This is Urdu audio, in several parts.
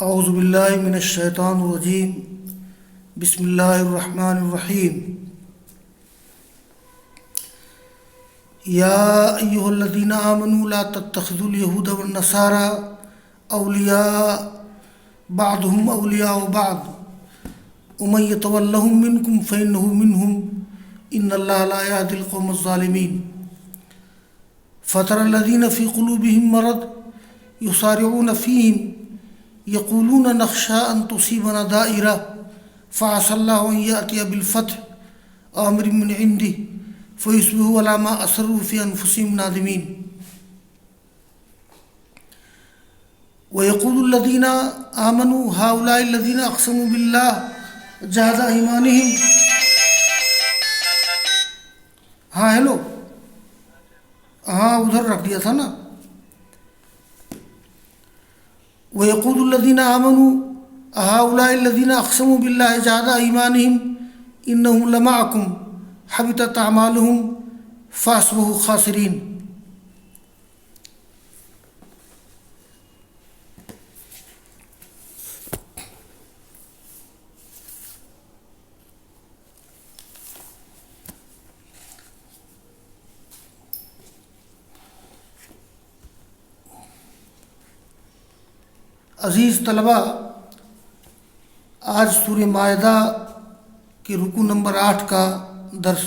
اعوذ باللہ من الشیطان الرجیم بسم اللہ الرحمن الرحیم یا ایہا الذین آمنوا لا تتخذوا اليہود والنصارى اولیاء بعضهم اولیاء بعض ومن یتولہم منکم فإنہ منہم ان اللہ لا یہدی القوم الظالمین فترى الذین فی قلوبہم مرض یسارعون فیہم یقولون نخشى ان تصیبنا دائرہ فعسى اللہ ان یأتی بالفتح امر من عنده فیصبحوا علی ما اسروا فی انفسهم نادمین ویقول الذین آمنوا هؤلاء الذین اقسموا باللہ جہد ایمانہم. ہاں ہیلو، ہاں ادھر رکھ دیا تھا نا. وَيَقُولُ الَّذِينَ آمَنُوا هَؤُلَاءِ الَّذِينَ أَقْسَمُوا بِاللَّهِ جَهْدَ أَيْمَانِهِمْ إِنَّهُمْ لَمَعَكُمْ حَبِطَتْ أَعْمَالُهُمْ فَأَصْبَحُوا خَاسِرِينَ. عزیز طلبہ، آج سورہ مائدہ کے رکوع نمبر 8 کا درس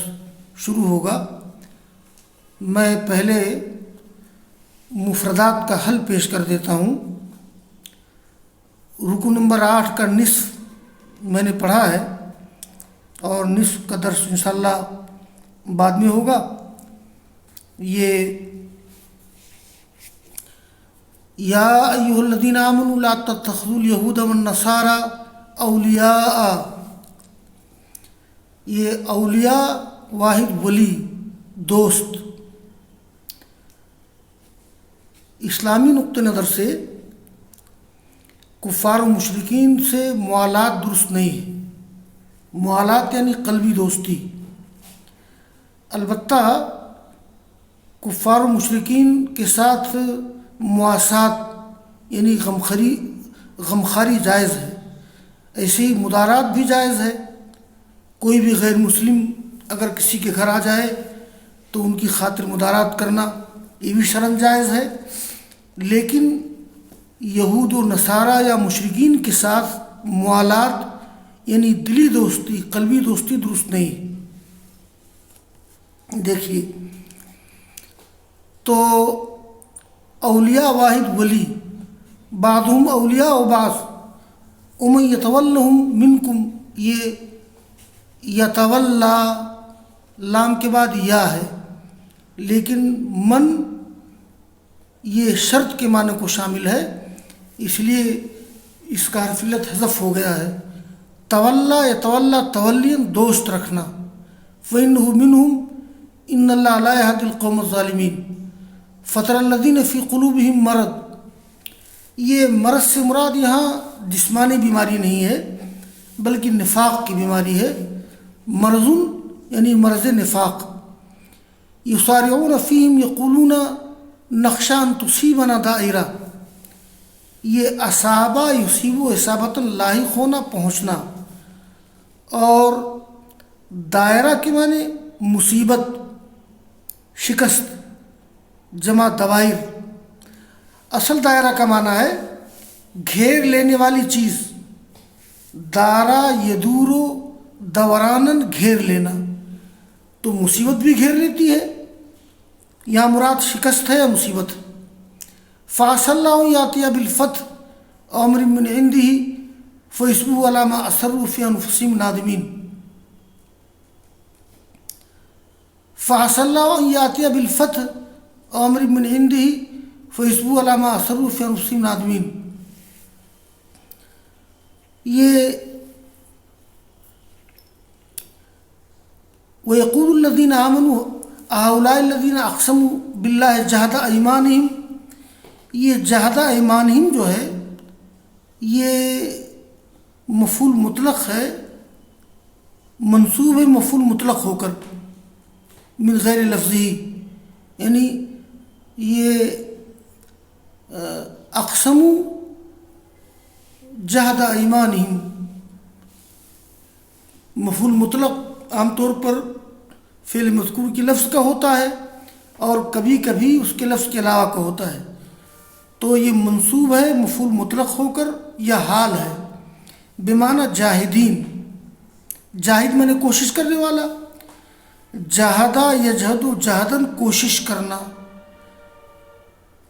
شروع ہوگا. میں پہلے مفردات کا حل پیش کر دیتا ہوں. رکوع نمبر 8 کا نصف میں نے پڑھا ہے اور نصف کا درس انشاءاللہ بعد میں ہوگا. یہ یا ایہا الذین آمنوا لا تتخذوا اليہود والنصارى اولیاء. یہ اولیاء واحد ولی، دوست. اسلامی نقطہ نظر سے کفار و مشرکین سے موالات درست نہیں ہے. موالات یعنی قلبی دوستی. البتہ کفار و مشرکین کے ساتھ مواسات یعنی غمخواری جائز ہے. ایسے ہی مدارات بھی جائز ہے. کوئی بھی غیر مسلم اگر کسی کے گھر آ جائے تو ان کی خاطر مدارات کرنا یہ بھی شرعاً جائز ہے. لیکن یہود و نصارہ یا مشرکین کے ساتھ موالات یعنی دلی دوستی، قلبی دوستی درست نہیں. دیکھیے تو اولیاء واحد ولی، بعضهم اولیاء و بعض، ومن یتولہم منکم. یہ یتولا لام کے بعد یا ہے، لیکن من یہ شرط کے معنی کو شامل ہے، اس لیے اس کا حرف علت حذف ہو گیا ہے. تولا یتولا تولین دوست رکھنا. فإنہ منہم ان اللہ لا یہدی القوم الظالمین. فطر الذین فی قلوبہم مرض. یہ مرض سے مراد یہاں جسمانی بیماری نہیں ہے بلکہ نفاق کی بیماری ہے. مرض یعنی مرض نفاق. یسارعون فیہم یقولون نخشی ان تصیبنا دائرہ. یہ اصابہ یصیب اصابۃ لاحق ہونا، پہنچنا. اور دائرہ کے معنی مصیبت، شکست، جمع دوائر. اصل دائرہ کا معنی ہے گھیر لینے والی چیز. دارا یدور دورانن، گھیر لینا. تو مصیبت بھی گھیر لیتی ہے. یہاں مراد شکست ہے یا مصیبت. فعسى اللہ ان یاتی بالفتح امر من عنده فیصبحوا علی ما اسروا فی انفسهم نادمین. فعسى اللہ ان یاتی بالفتح امر من عنده فیصبحوا علی ما اسروا فی انفسهم نادمین. یہ ویقول الذین آمنوا هؤلاء الذین اقسموا باللہ جہد ایمانہم. یہ جہد ایمانہم جو ہے یہ مفعول مطلق ہے، منصوب ہے مفعول مطلق ہو کر من غیر لفظی. یعنی یہ اقسمو جہد ایمانہم، مفعول مطلق عام طور پر فعل مذکور کے لفظ کا ہوتا ہے اور کبھی کبھی اس کے لفظ کے علاوہ کا ہوتا ہے، تو یہ منصوب ہے مفعول مطلق ہو کر یا حال ہے بمعنی جاہدین۔ جاہد میں نے کوشش کرنے والا، جہدا یجہد جہدن کوشش کرنا،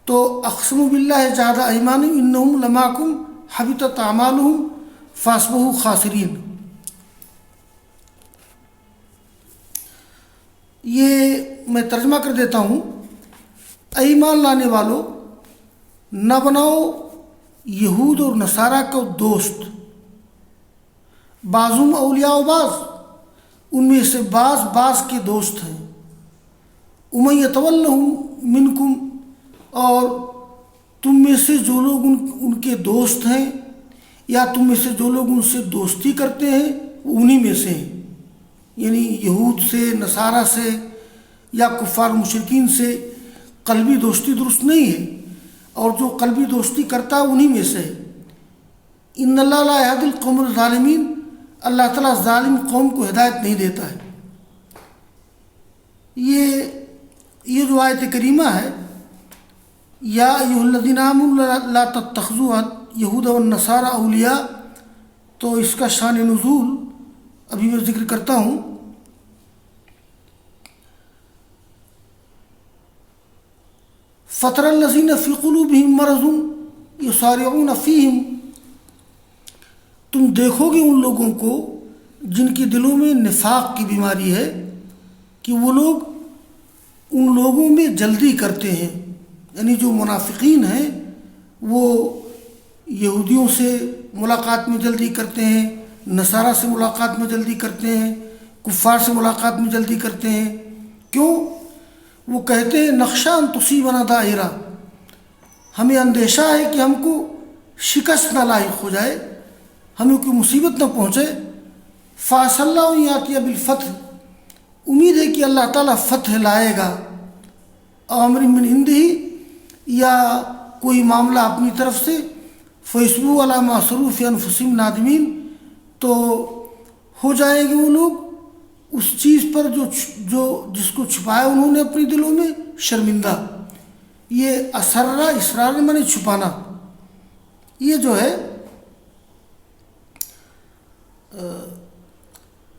تو اقسم باللہ جہد ایمانہم انہم لمعکم حبطت اعمالہم فاصبحوا خاسرین۔ یہ میں ترجمہ کر دیتا ہوں، اے ایمان لانے والو، نہ بناؤ یہود اور نصارہ کو دوست، بعضهم اولیاء بعض، ان میں سے بعض کے دوست ہیں، ومن یتولہم منکم، اور تم میں سے جو لوگ ان کے دوست ہیں یا تم میں سے جو لوگ ان سے دوستی کرتے ہیں وہ انہی میں سے ہیں، یعنی یہود سے، نصارہ سے یا کفار مشرکین سے قلبی دوستی درست نہیں ہے، اور جو قلبی دوستی کرتا ہے انہی میں سے ہے۔ ان اللہ لا یہدی القوم الظالمین، اللہ تعالیٰ ظالم قوم کو ہدایت نہیں دیتا ہے۔ یہ جو آیت کریمہ ہے، یا ایھا الذین آمنوا لا تتخذوا یہود والنصارى اولیاء، تو اس کا شان نزول ابھی میں ذکر کرتا ہوں۔ فَتَرَى الَّذِينَ فِي قُلُوبِهِم مَّرَضٌ يُسَارِعُونَ فِيهِم، تم دیکھو گے ان لوگوں کو جن کے دلوں میں نفاق کی بیماری ہے کہ وہ لوگ ان لوگوں میں جلدی کرتے ہیں، یعنی جو منافقین ہیں وہ یہودیوں سے ملاقات میں جلدی کرتے ہیں، نصارہ سے ملاقات میں جلدی کرتے ہیں، کفار سے ملاقات میں جلدی کرتے ہیں۔ کیوں؟ وہ کہتے ہیں نخشى ان تصیبنا دائرہ، ہمیں اندیشہ ہے کہ ہم کو شکست نہ لاحق ہو جائے، ہمیں کوئی مصیبت نہ پہنچے۔ فعسى اللہ ان یاتی بالفتح، امید ہے کہ اللہ تعالیٰ فتح لائے گا، امر من عنده، یا کوئی معاملہ اپنی طرف سے، فیصبحوا علی ما اسروا فی انفسہم نادمین، تو ہو جائے گے وہ لوگ اس چیز پر جس کو چھپایا انہوں نے اپنے دلوں میں شرمندہ۔ یہ اسرہ اسرار معنی چھپانا، یہ جو ہے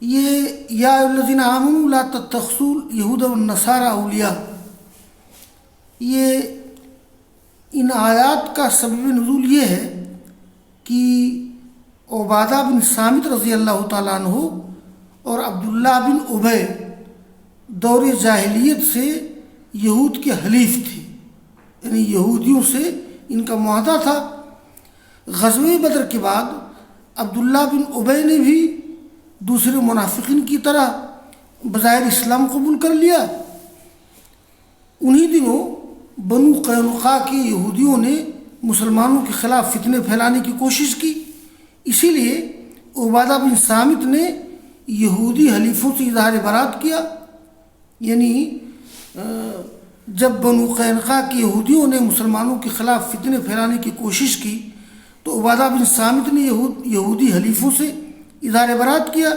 یہ یا الذین آمنوا لا تتخذوا یہود والنصارى اولیاء، یہ ان آیات کا سبب نزول یہ ہے کہ عبادہ بن صامت رضی اللہ تعالیٰ عنہ اور عبداللہ بن ابی دور جاہلیت سے یہود کے حلیف تھے، یعنی یہودیوں سے ان کا معاہدہ تھا۔ غزوہ بدر کے بعد عبداللہ بن ابی نے بھی دوسرے منافقین کی طرح بظاہر اسلام قبول کر لیا۔ انہی دنوں بنو قینقاع کے یہودیوں نے مسلمانوں کے خلاف فتنے پھیلانے کی کوشش کی، اسی لیے عبادہ بن صامت نے یہودی حلیفوں سے اظہار برات کیا، یعنی جب بنو قینقاع کے یہودیوں نے مسلمانوں کے خلاف فتنے پھیلانے کی کوشش کی تو عبادہ بن صامت نے یہودی حلیفوں سے اظہار برات کیا،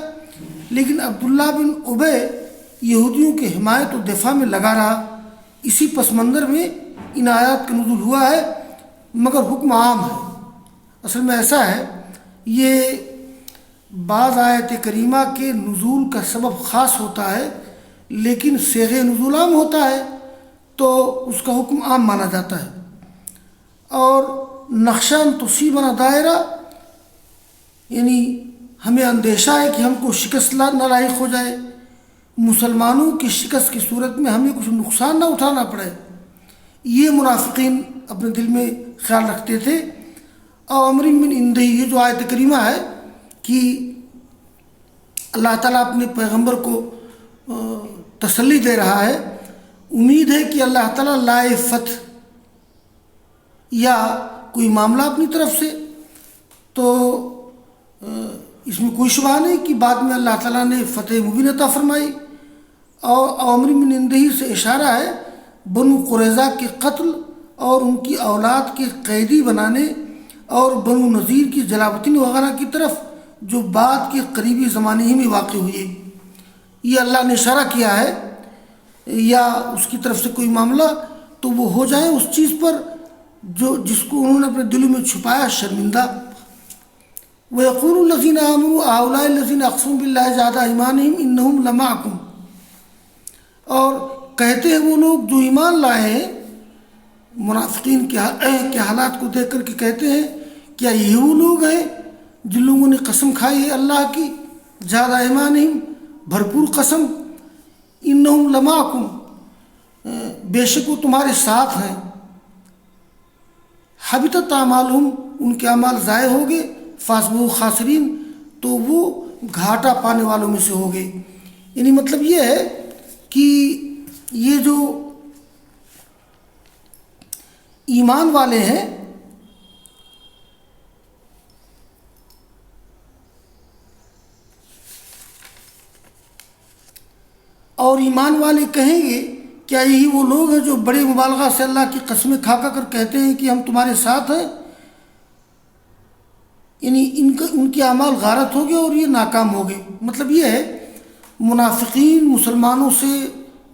لیکن عبداللہ بن ابی یہودیوں کے حمایت و دفاع میں لگا رہا۔ اسی پس منظر میں ان آیات کا نزول ہوا ہے، مگر حکم عام ہے۔ اصل میں ایسا ہے، یہ بعض آیت کریمہ کے نزول کا سبب خاص ہوتا ہے لیکن صیغہ نزول عام ہوتا ہے تو اس کا حکم عام مانا جاتا ہے۔ اور نخشى ان تصیبنا دائرہ، یعنی ہمیں اندیشہ ہے کہ ہم کو شکست نہ لاحق ہو جائے، مسلمانوں کی شکست کی صورت میں ہمیں کچھ نقصان نہ اٹھانا پڑے، یہ منافقین اپنے دل میں خیال رکھتے تھے۔ اور امر من عنده، یہ جو آیت کریمہ ہے کہ اللہ تعالیٰ اپنے پیغمبر کو تسلی دے رہا ہے، امید ہے کہ اللہ تعالیٰ لائے فتح یا کوئی معاملہ اپنی طرف سے، تو اس میں کوئی شبہ نہیں کہ بعد میں اللہ تعالیٰ نے فتح مبین عطا فرمائی۔ اور امر من عنده سے اشارہ ہے بنو قریظہ کے قتل اور ان کی اولاد کے قیدی بنانے اور بنو نذیر کی جلاوطن وغیرہ کی طرف جو بعد کے قریبی زمانے ہی میں واقع ہوئی. یہ اللہ نے اشارہ کیا ہے یا اس کی طرف سے کوئی معاملہ تو وہ ہو جائیں اس چیز پر جس کو انہوں نے اپنے دلوں میں چھپایا شرمندہ. وَيَقُولُ الَّذِينَ آمَنُوا أَهُؤُلَاءِ الَّذِينَ أَقْسَمُوا بِاللَّهِ جَهْدَ أَيْمَانِهِمْ إِنَّهُمْ لَمَعَكُمْ. اور کہتے ہیں وہ لوگ جو ایمان لائے ہیں، منافقین کے حالات کو دیکھ کر کے کہتے ہیں کیا یہ وہ لوگ ہیں جن لوگوں نے قسم کھائی ہے اللہ کی، جَهْدَ أَيْمَانِهِمْ بھرپور قسم، إِنَّهُمْ لَمَعَكُمْ بے شک وہ تمہارے ساتھ ہیں. حبطت اعمالهم ان کے اعمال ضائع ہو گئے، فاصبحوا خاسرین تو وہ گھاٹا پانے والوں میں سے ہو گئے. یعنی مطلب یہ ہے کہ یہ جو ایمان والے ہیں اور ایمان والے کہیں گے کیا یہی وہ لوگ ہیں جو بڑے مبالغہ سے اللہ کی قسمیں کھا کر کہتے ہیں کہ ہم تمہارے ساتھ ہیں. یعنی ان کے اعمال غارت ہو گئے اور یہ ناکام ہو گئے. مطلب یہ ہے منافقین مسلمانوں سے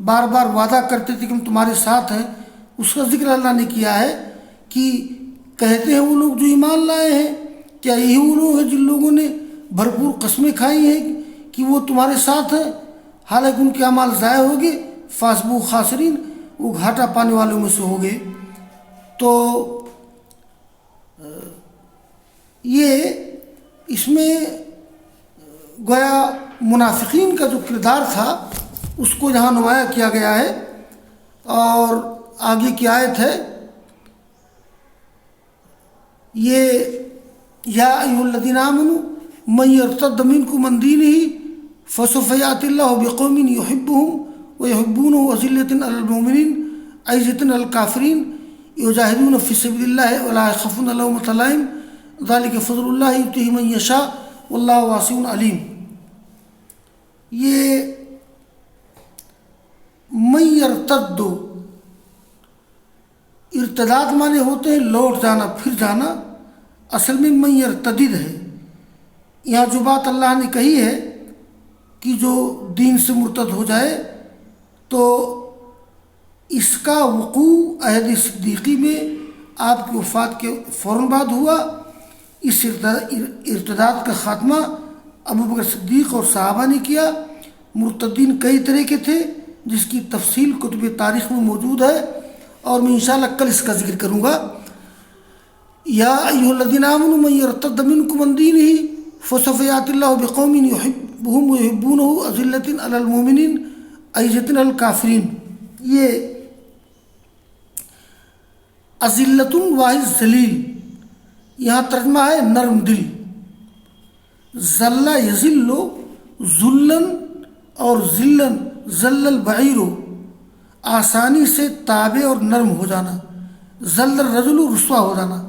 بار بار وعدہ کرتے تھے کہ ہم تمہارے ساتھ ہیں، اس کا ذکر اللہ نے کیا ہے کہ کہتے ہیں وہ لوگ جو ایمان لائے ہیں کیا یہی وہ لوگ ہیں جن لوگوں نے بھرپور قسمیں کھائی ہیں کہ وہ تمہارے ساتھ ہیں، حالانکہ ان کے اعمال ضائع ہو گئے. فاصبحوا خاسرین وہ گھاٹا پانے والوں میں سے ہو گئے. تو یہ اس میں گویا منافقین کا جو کردار تھا اس کو یہاں نمایاں کیا گیا ہے. اور آگے کی آیت ہے یہ یا ایھا الذین آمنوا من یرتد منکم عن دینہ فسوف یأتی اللہ بقوم یحبهم ویحبونہ اذلۃ علی المؤمنین اعزۃ علی الکافرین یجاہدون فی سبیل اللہ ولا یخافون لومۃ لائم ذلک فضل اللہ یؤتیہ من یشاء واللہ واسع علیم. یہ من یرتد ارتداد مانے ہوتے ہیں لوٹ جانا، پھر جانا. اصل میں من یرتدد ہے. یہاں جو بات اللہ نے کہی ہے کہ جو دین سے مرتد ہو جائے تو اس کا وقوع عہد صدیقی میں آپ کی وفات کے فوراً بعد ہوا. اس ارتداد کا خاتمہ ابوبکر صدیق اور صحابہ نے کیا. مرتدین کئی طرح کے تھے جس کی تفصیل کتب تاریخ میں موجود ہے اور میں انشاءاللہ کل اس کا ذکر کروں گا. یا ایھا الذین آمنوا من یرتد منکم عن دینہ فسوف یأتی اللہ بقوم یحبهم ویحبونہ اذلۃ علی المؤمنین اعزۃ علی الکافرین. یہ اذلۃ واحد ذلیل، یہاں ترجمہ ہے نرم دل. ذل یذل ذلن اور ذلن ذل البعیر آسانی سے تابع اور نرم ہو جانا، ذل الرجل رسوا ہو جانا.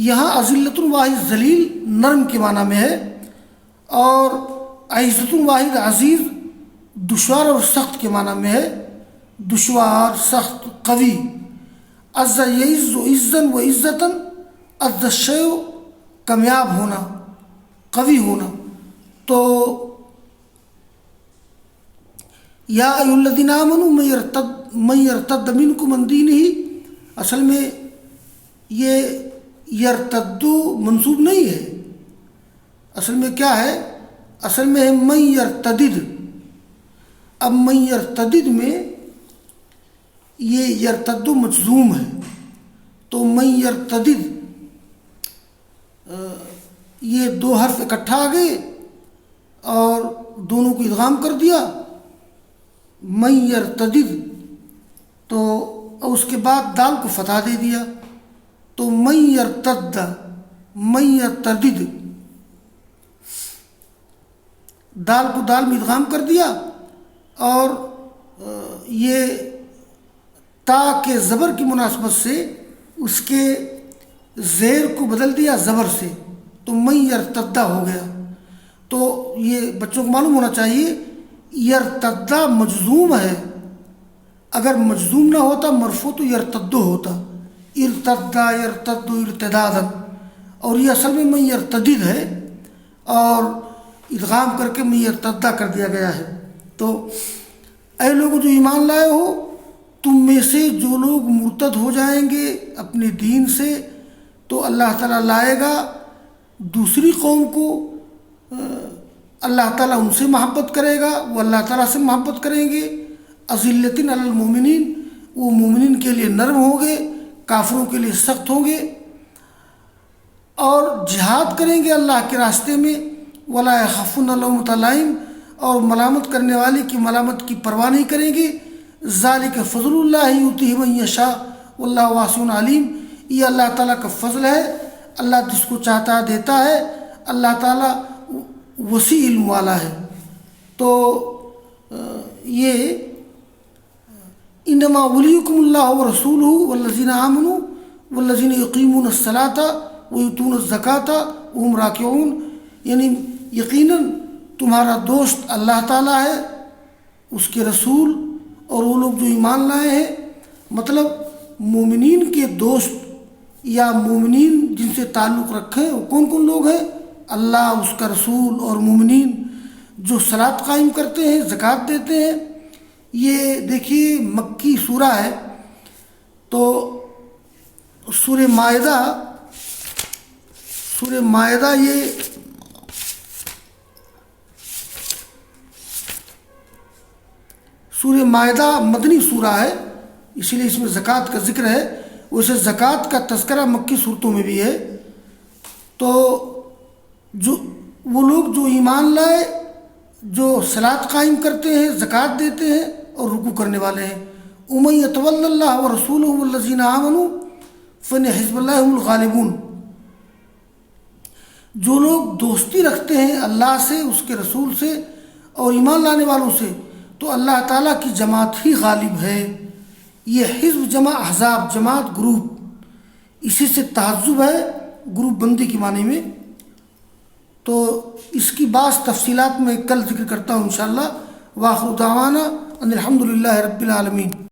یہاں اذلۃ واحد ذلیل نرم کے معنی میں ہے اور عزت واحد عزیز دشوار اور سخت کے معنی میں ہے، دشوار سخت قوی. عز یعز عزن و عزتاً، عز الشیء کامیاب ہونا، قوی ہونا. تو یا ایھا الذین آمنوا من یرتد منکم عن دینہ، اصل میں یہ یرتد منصوب نہیں ہے، اصل میں کیا ہے، اصل میں ہے من یرتدد. اب من یرتدد میں یہ یرتد مجزوم ہے تو من یرتدد یہ دو حرف اکٹھا آ گئے اور دونوں کو ادغام کر دیا. من یرتدد تو اس کے بعد دال کو فتح دے دیا تو من یرتد، من یرتدد دال کو دال میں ادغام کر دیا اور یہ تا کے زبر کی مناسبت سے اس کے زیر کو بدل دیا زبر سے تو من یرتدہ ہو گیا. تو یہ بچوں کو معلوم ہونا چاہیے یرتدہ مجزوم ہے، اگر مجزوم نہ ہوتا مرفوع تو یرتدو ہوتا. ارتدہ یرتد ارتدادا، اور یہ اصل میں من یرتدد ہے اور ادغام کر کے من یرتدہ کر دیا گیا ہے۔ تو اے لوگ جو ایمان لائے ہو، تم میں سے جو لوگ مرتد ہو جائیں گے اپنے دین سے تو اللہ تعالیٰ لائے گا دوسری قوم کو، اللہ تعالیٰ ان سے محبت کرے گا، وہ اللہ تعالیٰ سے محبت کریں گے۔ اذلۃ علی المؤمنین، وہ مومنین کے لیے نرم ہوں گے، کافروں کے لیے سخت ہوں گے، اور جہاد کریں گے اللہ کے راستے میں۔ ولا یخافون لومۃ لائم، اور ملامت کرنے والے کی ملامت کی پرواہ نہیں کریں گے۔ ذالک فضل اللہ یؤتیہ من یشاء واللہ واسع علیم، یہ اللہ تعالیٰ کا فضل ہے، اللہ جس کو چاہتا ہے دیتا ہے، اللہ تعالیٰ وسیع علم والا ہے۔ تو یہ انما ولیکم اللہ ورسولہ والذین آمنوا والذین یقیمون الصلاۃ ویؤتون الزکاۃ وہم راکعون، یعنی یقیناً تمہارا دوست اللہ تعالیٰ ہے، اس کے رسول اور وہ لوگ جو ایمان لائے ہیں۔ مطلب مومنین کے دوست یا مومنین جن سے تعلق رکھیں وہ کون کون لوگ ہیں؟ اللہ، اس کا رسول اور مومنین جو صلاۃ قائم کرتے ہیں، زکوٰۃ دیتے ہیں۔ یہ دیکھیے مکی سورہ ہے، تو سورہ مائدہ یہ سورہ مائدہ مدنی سورہ ہے، اسی لیے اس میں زکوٰۃ کا ذکر ہے۔ ویسے زکوٰۃ کا تذکرہ مکی صورتوں میں بھی ہے۔ تو جو وہ لوگ جو ایمان لائے، جو صلاۃ قائم کرتے ہیں، زکوٰۃ دیتے ہیں اور رکوع کرنے والے ہیں۔ ومن یتول اللہ ورسولہ والذین آمنوا فإن حزب اللہ هم الغالبون، جو لوگ دوستی رکھتے ہیں اللہ سے، اس کے رسول سے اور ایمان لانے والوں سے، تو اللہ تعالیٰ کی جماعت ہی غالب ہے۔ یہ حزب جمع احزاب، جماعت گروپ، اسی سے تحزب ہے گروپ بندی کے معنی میں۔ تو اس کی بعض تفصیلات میں کل ذکر کرتا ہوں انشاءاللہ۔ وآخر دعوانا ان الحمد للہ رب العالمین۔